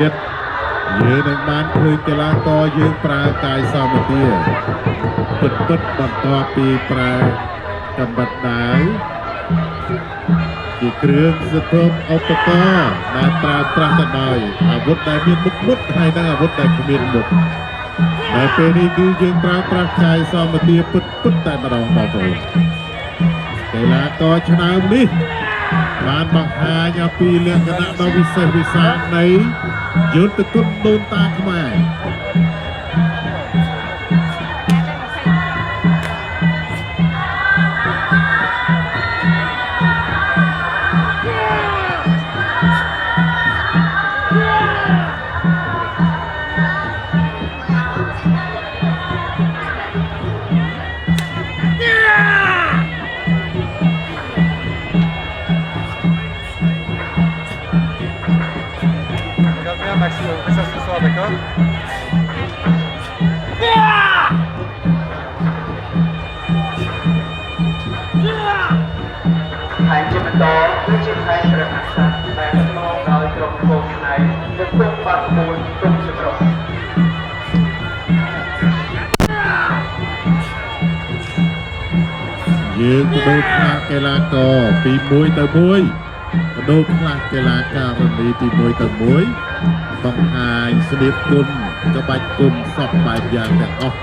ទៀតយើងនឹងបានឃើញកីឡាករយើងប្រើកាយសម្បទាពិតបន្ទាប់ពីប្រើកំបិតដាវជាគ្រឿងសង្គ្រោះឧបករណ៍ដែលប្រើប្រាស់ទៅដោយអាវុធដែលមានមុខហើយនិងអាវុធដែលគ្មានមុខតែពេលនេះគឺយើងប្រើប្រាស់កាយសម្បទាពិតតែម្ដងបងប្អូនកីឡាករឆ្នើមនេះបានបង្ហាញអំពីលក្ខណៈដ៏វិសេសវិសាលនៃយុទ្ធគុណដូនតាខ្មែរMaximum, fais ça ce soir, d'accord? ហើយជាបន្តគឺជាផ្នែកព្រះអាសាដែលឆ្លងដោយក្រុមគោលផ្នែកនិងទុកបាត់មួយទុកជាក្រុមយើងបដូរខ្លះកីឡាករពី1ទៅ1បដូរខ្លះកីឡាករនីពី1ទៅ1បង្ហាញស្ដៀបគុណក្បាច់គុណសពបែបយ៉ាងទាំងអស់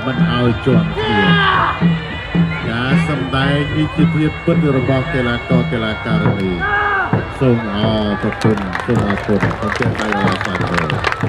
មិនឲ្យជាន់គ្នាការសម្ដែងវិជ្ជាភាពពិតរបស់កីឡាករកីឡាការិនីសូមអរគុណសូមអរគុណសូមជម្រាបលាសាទរ